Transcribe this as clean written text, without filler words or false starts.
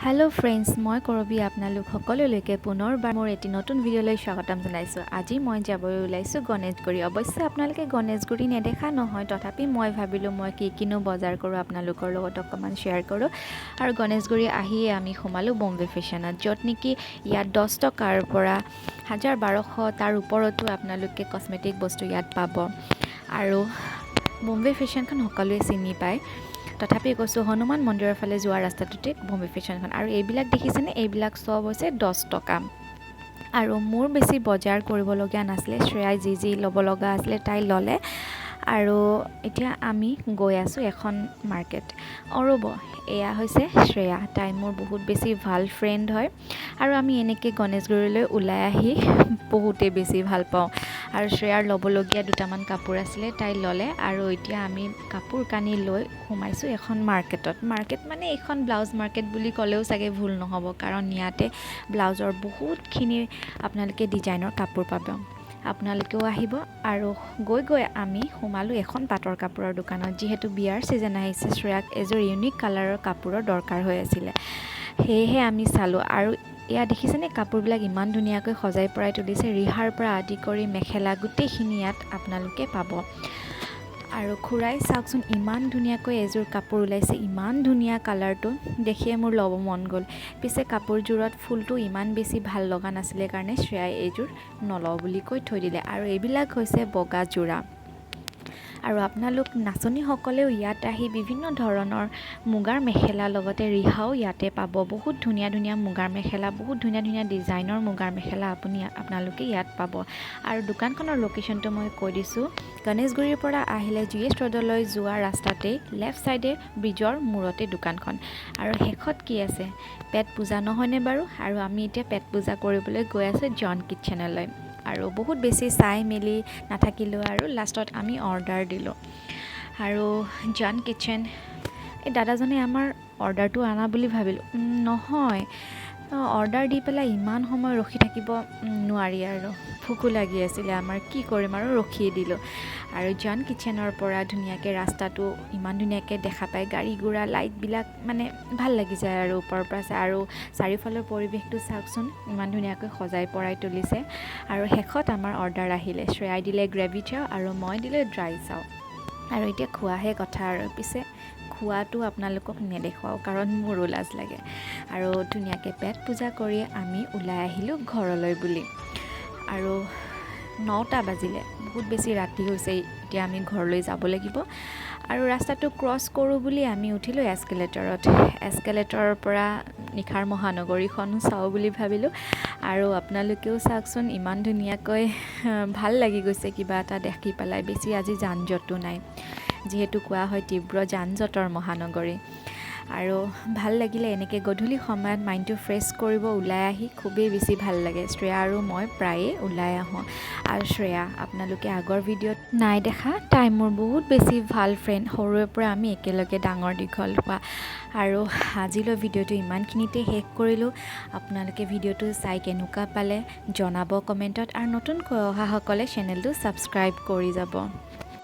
Hello friends मैं करबी आपनालोक सकलोলৈকে पुनरबार मोर eighty नतुन भिडिओলৈ स्वागतम जनाइছো। আজি মই যাবলৈ ওলাইছো গণেশগুৰি। অৱশ্যে আপোনালোকে গণেশগুৰি নেদেখা নহয়, তথাপি মই ভাবিলো মই কিনো বজাৰ কৰো আপোনালোকৰ লগত অকমান শেয়াৰ কৰো। আৰু গণেশগুৰি আহিয়ে আমি সোমালো বম্বে ফেশ্বনত, যত নেকি ইয়াত 10 টকাৰ পৰা 1200 তাৰ ওপৰতো আপোনালোকে কসমেটিক বস্তু ইয়াত পাব। আৰু বম্বে ফেশ্বনখন সকলোৱে চিনি পায়, তথাপি কৈছো হনুমান মন্দিৰৰ ফালে যোৱা ৰাস্তাটোতে বম্বে ফেশ্বনখন। আৰু এইবিলাক দেখিছেনে, এইবিলাক সব হৈছে 10 টকা। আৰু মোৰ বেছি বজাৰ কৰিবলগীয়া নাছিলে, শ্ৰেয়াই যি ল'ব লগা আছিলে তাই ল'লে। আৰু এতিয়া আমি গৈ আছো এখন মাৰ্কেট। অৰব এয়া হৈছে শ্ৰেয়া, তাই মোৰ বহুত বেছি ভাল ফ্ৰেণ্ড হয়। আৰু আমি এনেকৈ গণেশগুৰিলৈ ওলাই আহি বহুতে বেছি ভাল পাওঁ। আৰু শ্ৰেয়াৰ ল'বলগীয়া দুটামান কাপোৰ আছিলে, তাই ল'লে। আৰু এতিয়া আমি কাপোৰ কানি লৈ সোমাইছোঁ এখন মাৰ্কেটত। মাৰ্কেট মানে এইখন ব্লাউজ মাৰ্কেট বুলি ক'লেও চাগে ভুল নহ'ব, কাৰণ ইয়াতে ব্লাউজৰ বহুতখিনি আপোনালোকে ডিজাইনৰ কাপোৰ পাব। আপোনালোকেও আহিব। আৰু গৈ আমি সোমালোঁ এখন পাটৰ কাপোৰৰ দোকানত, যিহেতু বিয়াৰ ছিজন আহিছে। শ্ৰেয়াক এযোৰ ইউনিক কালাৰৰ কাপোৰৰ দৰকাৰ হৈ আছিলে, সেয়েহে আমি চালোঁ। আৰু এয়া দেখিছেনে, কাপোৰবিলাক ইমান ধুনীয়াকৈ সজাই পৰাই তুলিছে। ৰিহাৰ পৰা আদি কৰি মেখেলা গোটেইখিনি ইয়াত আপোনালোকে পাব। আৰু খুৰাই চাওকচোন, ইমান ধুনীয়াকৈ এযোৰ কাপোৰ ওলাইছে, ইমান ধুনীয়া কালাৰটো দেখিয়ে মোৰ ল'ব মন গ'ল। পিছে কাপোৰযোৰত ফুলটো ইমান বেছি ভাল লগা নাছিলে কাৰণে শ্ৰেয়াই এইযোৰ নলওঁ বুলি কৈ থৈ দিলে। আৰু এইবিলাক হৈছে বগা যোৰা। আৰু আপোনালোক নাচনীসকলেও ইয়াত আহি বিভিন্ন ধৰণৰ মুগাৰ মেখেলা লগতে ৰিহাও ইয়াতে পাব। বহুত ধুনীয়া ধুনীয়া মুগাৰ মেখেলা, বহুত ধুনীয়া ধুনীয়া ডিজাইনৰ মুগাৰ মেখেলা আপোনালোকে ইয়াত পাব। আৰু দোকানখনৰ লোকেশ্যনটো মই কৈ দিছোঁ, গণেশগুৰিৰ পৰা আহিলে GS ৰোডলৈ যোৱা ৰাস্তাতেই লেফ্ট ছাইডে ব্ৰিজৰ মূৰতে দোকানখন। আৰু শেষত কি আছে, পেট পূজা নহয়নে বাৰু? আৰু আমি এতিয়া পেট পূজা কৰিবলৈ গৈ আছোঁ জন কিটচেনলৈ। আৰু বহুত বেছি চাই মেলি নাথাকিলোঁ, আৰু লাষ্টত আমি অৰ্ডাৰ দিলোঁ। আৰু জন কিটচেন, এই দাদাজনে আমাৰ অৰ্ডাৰটো আনা বুলি ভাবিলোঁ, নহয়, অৰ্ডাৰ দি পেলাই ইমান সময় ৰখি থাকিব নোৱাৰি। আৰু ভোকো লাগি আছিলে আমাৰ, কি কৰিম আৰু ৰখিয়ে দিলোঁ। আৰু জন কিটচেনৰ পৰা ধুনীয়াকৈ ৰাস্তাটো ইমান ধুনীয়াকৈ দেখা পায়, গাড়ী ঘোঁৰা লাইটবিলাক মানে ভাল লাগি যায় আৰু ওপৰৰ পৰা চাই। আৰু চাৰিওফালৰ পৰিৱেশটো চাওকচোন, ইমান ধুনীয়াকৈ সজাই পৰাই তুলিছে। আৰু শেষত আমাৰ অৰ্ডাৰ আহিলে, শ্ৰেয়াই দিলে গ্ৰেভি চাও আৰু মই দিলোঁ ড্ৰাই চাও। আৰু এতিয়া খোৱাহে কথা। আৰু পিছে খোৱাটো আপোনালোকক নেদেখুৱাওঁ, কাৰণ মোৰো লাজ লাগে। আৰু ধুনীয়াকৈ পেট পূজা কৰি আমি ওলাই আহিলোঁ ঘৰলৈ বুলি। আৰু 9টা বাজিলে, বহুত বেছি ৰাতি হৈছে, এতিয়া আমি ঘৰলৈ যাব লাগিব। আৰু ৰাস্তাটো ক্ৰছ কৰোঁ বুলি আমি উঠিলোঁ এস্কেলেটৰত। এস্কেলেটৰৰ পৰা নিশাৰ মহানগৰীখন চাওঁ বুলি ভাবিলোঁ। আৰু আপোনালোকেও চাওকচোন, ইমান ধুনীয়াকৈ ভাল লাগি গৈছে কিবা এটা দেখি পেলাই। বেছি আজি যান জঁটো নাই, যিহেতু কোৱা হয় তীব্ৰ যান জঁটৰ মহানগৰী। আৰু ভাল লাগিলে এনেকৈ গধূলি সময়ত মাইণ্ডটো ফ্ৰেছ কৰিব ওলাই আহি খুবেই বেছি ভাল লাগে। শ্ৰেয়া আৰু মই প্ৰায়ে ওলাই আহোঁ। আৰু শ্ৰেয়া আপোনালোকে আগৰ ভিডিঅ'ত নাই দেখা, তাই মোৰ বহুত বেছি ভাল ফ্ৰেণ্ড, সৰুৰে পৰা আমি একেলগে ডাঙৰ দীঘল হোৱা। আৰু আজিলৈ ভিডিঅ'টো ইমানখিনিতে শেষ কৰিলোঁ। আপোনালোকে ভিডিঅ'টো চাই কেনেকুৱা পালে জনাব কমেণ্টত। আৰু নতুনকৈ অহাসকলে চেনেলটো ছাবস্ক্ৰাইব কৰি যাব।